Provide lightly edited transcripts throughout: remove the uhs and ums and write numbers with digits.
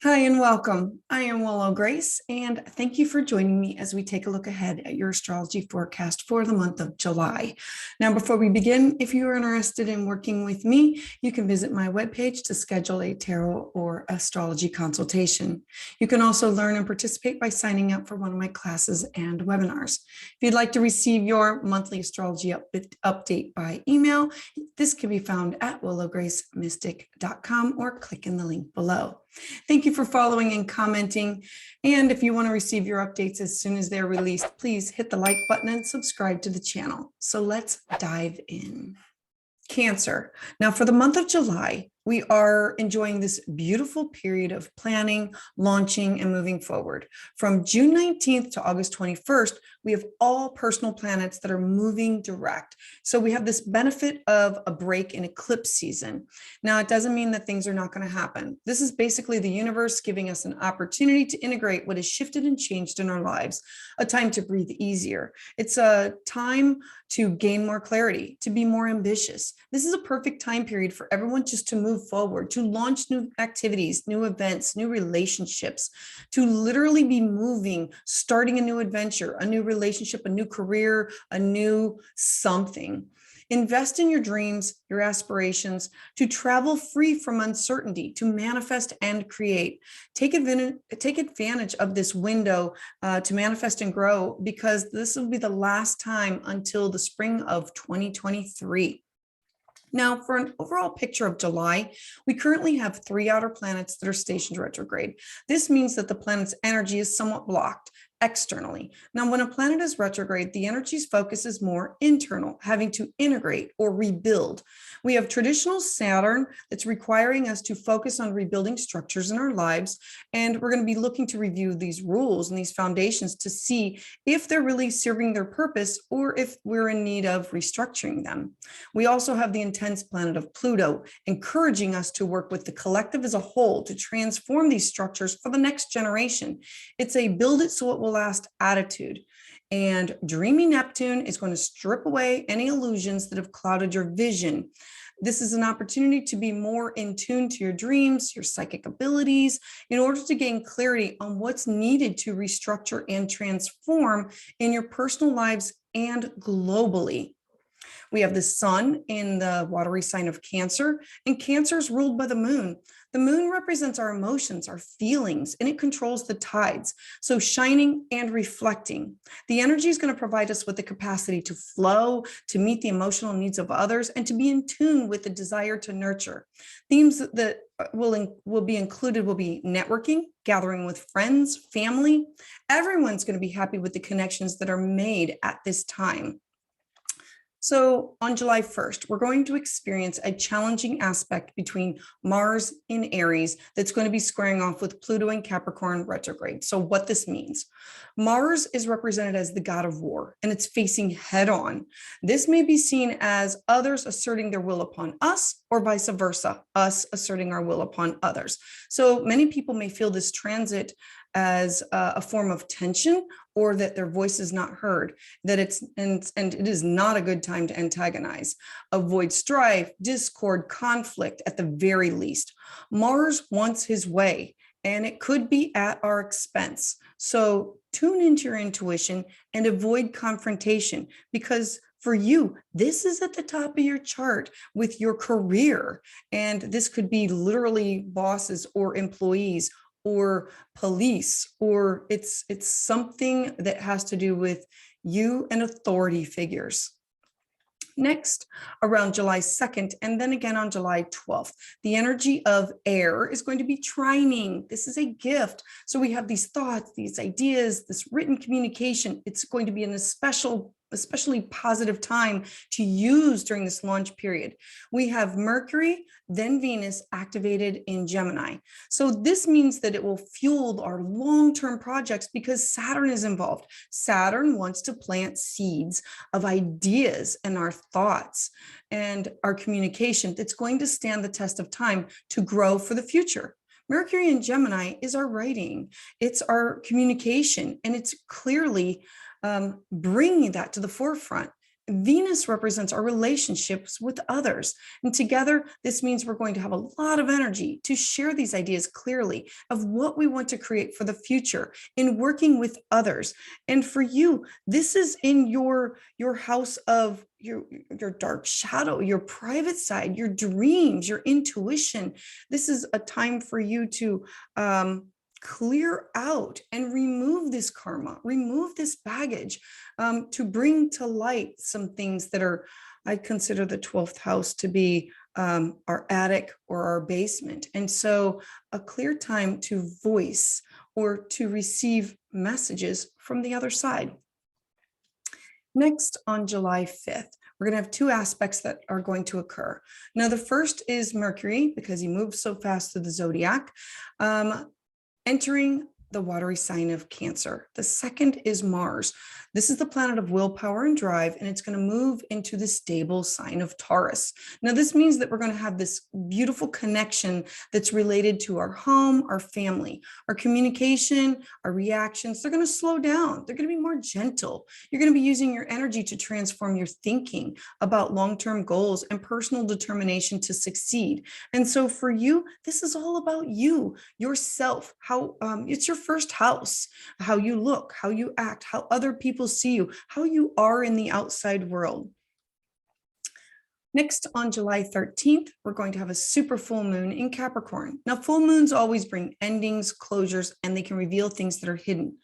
Hi and welcome. I am Willow Grace, and thank you for joining me as we take a look ahead at your astrology forecast for the month of July. Now, before we begin, if you are interested in working with me, you can visit my webpage to schedule a tarot or astrology consultation. You can also learn and participate by signing up for one of my classes and webinars. If you'd like to receive your monthly astrology update by email, this can be found at willowgracemystic.com or click in the link below. Thank you for following and commenting. And if you want to receive your updates as soon as they're released, please hit the like button and subscribe to the channel. So let's dive in. Cancer. Now, for the month of July, we are enjoying this beautiful period of planning, launching, and moving forward. From June 19th to August 21st, we have all personal planets that are moving direct. So we have this benefit of a break in eclipse season. Now, it doesn't mean that things are not going to happen. This is basically the universe giving us an opportunity to integrate what has shifted and changed in our lives, a time to breathe easier. It's a time to gain more clarity, to be more ambitious. This is a perfect time period for everyone just to move forward, to launch new activities, new events, new relationships, to literally be moving, starting a new adventure, a new relationship, a new career, a new something. Invest in your dreams, your aspirations, to travel free from uncertainty, to manifest and create. Take advantage of this window to manifest and grow, because this will be the last time until the spring of 2023. Now, for an overall picture of July, we currently have 3 outer planets that are stationed retrograde. This means that the planet's energy is somewhat blocked externally. Now, when a planet is retrograde, the energy's focus is more internal, having to integrate or rebuild. We have traditional Saturn that's requiring us to focus on rebuilding structures in our lives, and we're going to be looking to review these rules and these foundations to see if they're really serving their purpose or if we're in need of restructuring them. We also have the intense planet of Pluto, encouraging us to work with the collective as a whole to transform these structures for the next generation. It's a build it so it will last attitude. And dreamy Neptune is going to strip away any illusions that have clouded your vision. This is an opportunity to be more in tune to your dreams, your psychic abilities, in order to gain clarity on what's needed to restructure and transform in your personal lives and globally. We have the sun in the watery sign of Cancer, and Cancer is ruled by the moon. The moon represents our emotions, our feelings, and it controls the tides. So shining and reflecting. The energy is going to provide us with the capacity to flow, to meet the emotional needs of others, and to be in tune with the desire to nurture. Themes that will be included will be networking, gathering with friends, family. Everyone's going to be happy with the connections that are made at this time. So on July 1st, we're going to experience a challenging aspect between Mars in Aries that's going to be squaring off with Pluto in Capricorn retrograde. So what this means, Mars is represented as the god of war, and it's facing head on. This may be seen as others asserting their will upon us, or vice versa, us asserting our will upon others. So many people may feel this transit as a form of tension, or that their voice is not heard, that and it is not a good time to antagonize. Avoid strife, discord, conflict at the very least. Mars wants his way, and it could be at our expense. So tune into your intuition and avoid confrontation, because for you, this is at the top of your chart with your career. And this could be literally bosses or employees or police, or it's something that has to do with you and authority figures. Next, around July 2nd, and then again on July 12th, the energy of air is going to be trining. This is a gift. So we have these thoughts, these ideas, this written communication. It's going to be an especially positive time to use during this launch period. We have Mercury, then Venus activated in Gemini. So this means that it will fuel our long-term projects because Saturn is involved. Saturn wants to plant seeds of ideas and our thoughts and our communication that's going to stand the test of time to grow for the future. Mercury in Gemini is our writing, it's our communication, and it's clearly bringing that to the forefront. Venus represents our relationships with others. And together, this means we're going to have a lot of energy to share these ideas clearly of what we want to create for the future in working with others. And for you, this is in your house of your dark shadow, your private side, your dreams, your intuition. This is a time for you to clear out and remove this karma, remove this baggage, to bring to light some things that are, I consider the 12th house to be our attic or our basement. And so a clear time to voice or to receive messages from the other side. Next, on July 5th, we're going to have two aspects that are going to occur. Now, the first is Mercury, because he moves so fast through the zodiac, entering the watery sign of Cancer. The second is Mars. This is the planet of willpower and drive, and it's going to move into the stable sign of Taurus. Now, this means that we're going to have this beautiful connection that's related to our home, our family, our communication, our reactions. They're going to slow down. They're going to be more gentle. You're going to be using your energy to transform your thinking about long-term goals and personal determination to succeed. And so for you, this is all about you, yourself, how it's your first house, how you look, how you act, how other people see you, how you are in the outside world. Next, on July 13th, we're going to have a super full moon in Capricorn. Now, full moons always bring endings, closures, and they can reveal things that are hidden.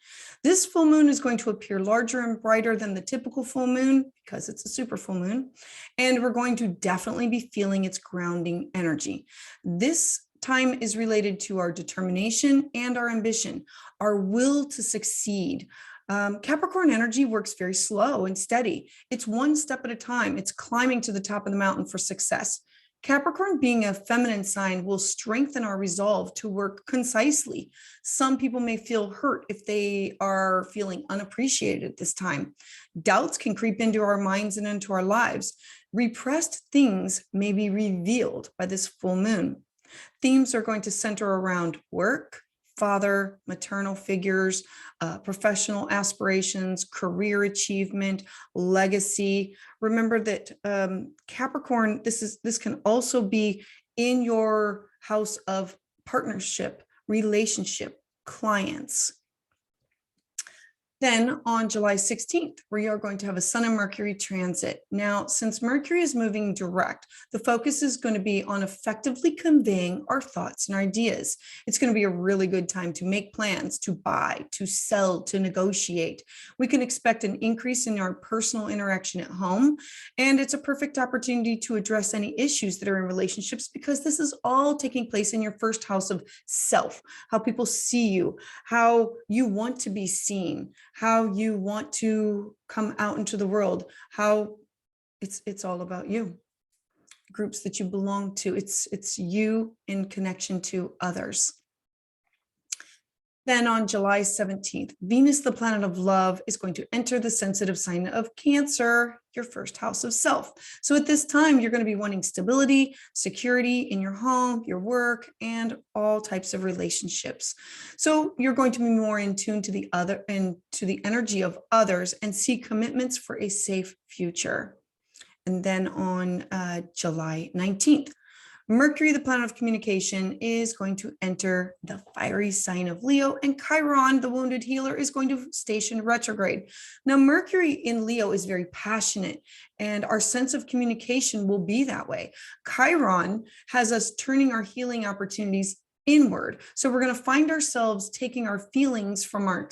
This full moon is going to appear larger and brighter than the typical full moon because it's a super full moon, and we're going to definitely be feeling its grounding energy. This time is related to our determination and our ambition, our will to succeed. Capricorn energy works very slow and steady. It's one step at a time. It's climbing to the top of the mountain for success. Capricorn, being a feminine sign, will strengthen our resolve to work concisely. Some people may feel hurt if they are feeling unappreciated at this time. Doubts can creep into our minds and into our lives. Repressed things may be revealed by this full moon. Themes are going to center around work, father, maternal figures, professional aspirations, career achievement, legacy. Remember that Capricorn, this can also be in your house of partnership, relationship, clients. Then on July 16th, we are going to have a Sun and Mercury transit. Now, since Mercury is moving direct, the focus is going to be on effectively conveying our thoughts and ideas. It's going to be a really good time to make plans, to buy, to sell, to negotiate. We can expect an increase in our personal interaction at home, and it's a perfect opportunity to address any issues that are in relationships because this is all taking place in your first house of self, how people see you, how you want to be seen, how you want to come out into the world, how it's all about you, groups that you belong to. It's you in connection to others. Then on July 17th, Venus, the planet of love, is going to enter the sensitive sign of Cancer, your first house of self. So at this time, you're going to be wanting stability, security in your home, your work, and all types of relationships. So you're going to be more in tune to the other and to the energy of others and seek commitments for a safe future. And then on July 19th, Mercury, the planet of communication, is going to enter the fiery sign of Leo, and Chiron, the wounded healer, is going to station retrograde. Now, Mercury in Leo is very passionate, and our sense of communication will be that way. Chiron has us turning our healing opportunities inward. So we're going to find ourselves taking our feelings from our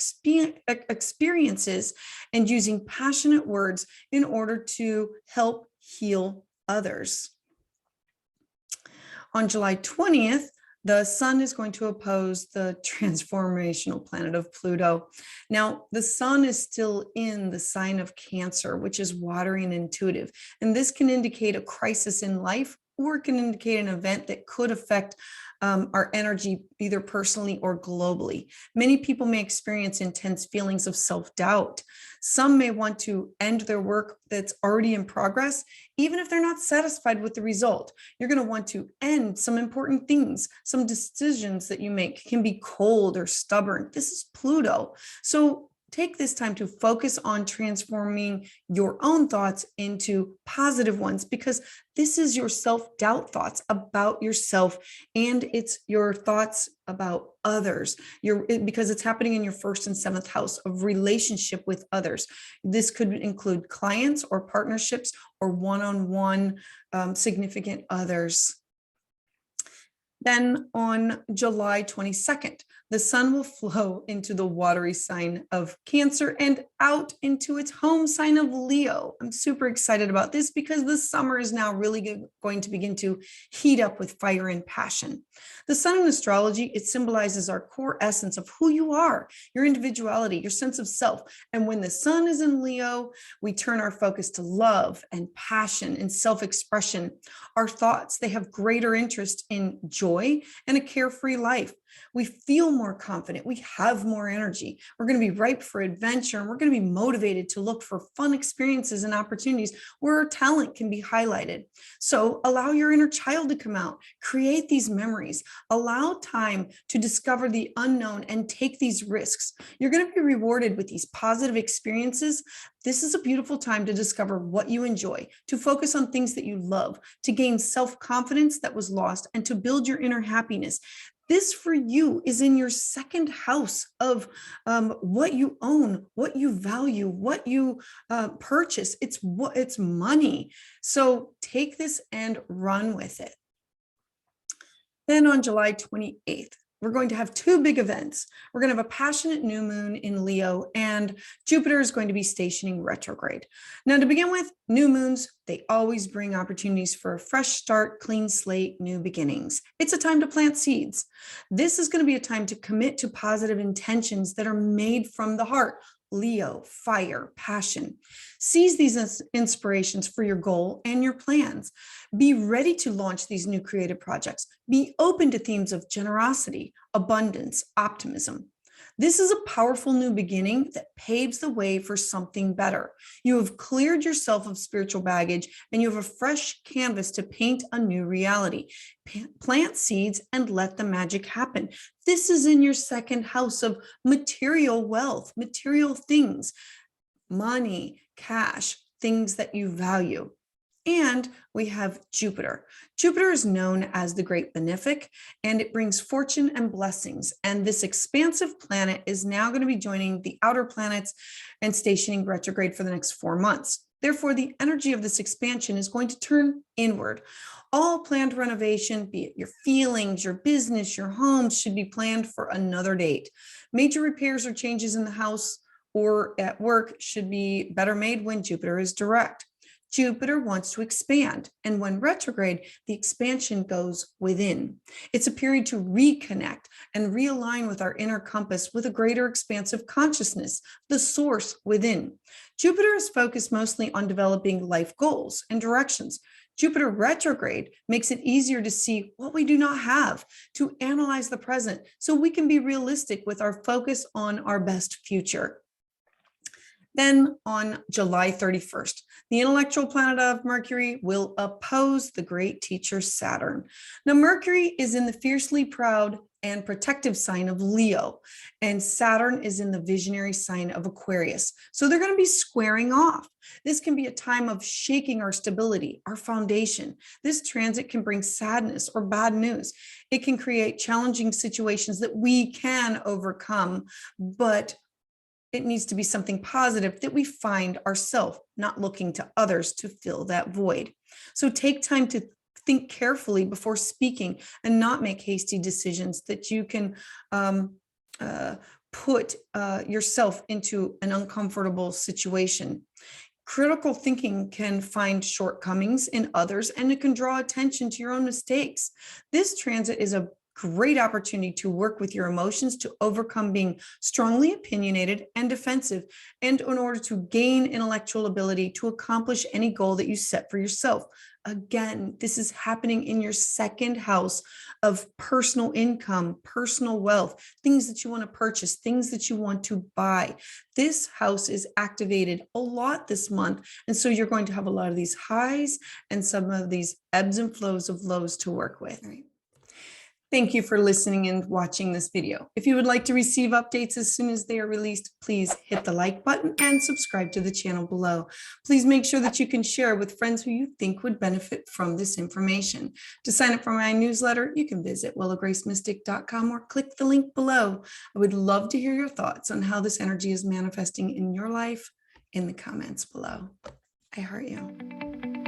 experiences and using passionate words in order to help heal others. On July 20th, the sun is going to oppose the transformational planet of Pluto. Now, the sun is still in the sign of Cancer, which is watery and intuitive. And this can indicate a crisis in life, or it can indicate an event that could affect our energy, either personally or globally. Many people may experience intense feelings of self-doubt. Some may want to end their work that's already in progress, even if they're not satisfied with the result. You're going to want to end some important things. Some decisions that you make can be cold or stubborn. This is Pluto. So Take this time to focus on transforming your own thoughts into positive ones, because this is your self-doubt thoughts about yourself, and it's your thoughts about others. Because it's happening in your first and seventh house of relationship with others. This could include clients or partnerships or one-on-one significant others. Then on July 22nd, the sun will flow into the watery sign of Cancer and out into its home sign of Leo. I'm super excited about this because the summer is now really going to begin to heat up with fire and passion. The sun in astrology, it symbolizes our core essence of who you are, your individuality, your sense of self. And when the sun is in Leo, we turn our focus to love and passion and self-expression. Our thoughts, they have greater interest in joy and a carefree life. We feel more confident. We have more energy. We're going to be ripe for adventure, and we're going to be motivated to look for fun experiences and opportunities where our talent can be highlighted. So allow your inner child to come out, create these memories, allow time to discover the unknown and take these risks. You're going to be rewarded with these positive experiences. This is a beautiful time to discover what you enjoy, to focus on things that you love, to gain self-confidence that was lost, and to build your inner happiness. This for you is in your second house of what you own, what you value, what you purchase. It's money. So take this and run with it. Then on July 28th, we're going to have two big events. We're going to have a passionate new moon in Leo, and Jupiter is going to be stationing retrograde. Now, to begin with, new moons, they always bring opportunities for a fresh start, clean slate, new beginnings. It's a time to plant seeds. This is going to be a time to commit to positive intentions that are made from the heart. Leo, fire, passion. Seize these inspirations for your goal and your plans. Be ready to launch these new creative projects. Be open to themes of generosity, abundance, optimism. This is a powerful new beginning that paves the way for something better. You have cleared yourself of spiritual baggage, and you have a fresh canvas to paint a new reality. Plant seeds and let the magic happen. This is in your second house of material wealth, material things, money, cash, things that you value. And we have Jupiter. Jupiter is known as the Great Benefic, and it brings fortune and blessings. And this expansive planet is now going to be joining the outer planets and stationing retrograde for the next 4 months. Therefore, the energy of this expansion is going to turn inward. All planned renovation, be it your feelings, your business, your home, should be planned for another date. Major repairs or changes in the house or at work should be better made when Jupiter is direct. Jupiter wants to expand, and when retrograde, the expansion goes within. It's a period to reconnect and realign with our inner compass with a greater expansive consciousness, the source within. Jupiter is focused mostly on developing life goals and directions. Jupiter retrograde makes it easier to see what we do not have, to analyze the present, so we can be realistic with our focus on our best future. Then on July 31st, the intellectual planet of Mercury will oppose the great teacher Saturn. Now, Mercury is in the fiercely proud and protective sign of Leo, and Saturn is in the visionary sign of Aquarius. So they're going to be squaring off. This can be a time of shaking our stability, our foundation. This transit can bring sadness or bad news. It can create challenging situations that we can overcome, but it needs to be something positive that we find ourselves, not looking to others to fill that void. So take time to think carefully before speaking and not make hasty decisions that you can put yourself into an uncomfortable situation. Critical thinking can find shortcomings in others, and it can draw attention to your own mistakes. This transit is a great opportunity to work with your emotions to overcome being strongly opinionated and defensive, and in order to gain intellectual ability to accomplish any goal that you set for yourself. Again, this is happening in your second house of personal income, personal wealth, things that you want to purchase, things that you want to buy. This house is activated a lot this month, and so you're going to have a lot of these highs and some of these ebbs and flows of lows to work with. Right. Thank you for listening and watching this video. If you would like to receive updates as soon as they are released, please hit the like button and subscribe to the channel below. Please make sure that you can share with friends who you think would benefit from this information. To sign up for my newsletter, you can visit willowgracemystic.com or click the link below. I would love to hear your thoughts on how this energy is manifesting in your life in the comments below. I heart you.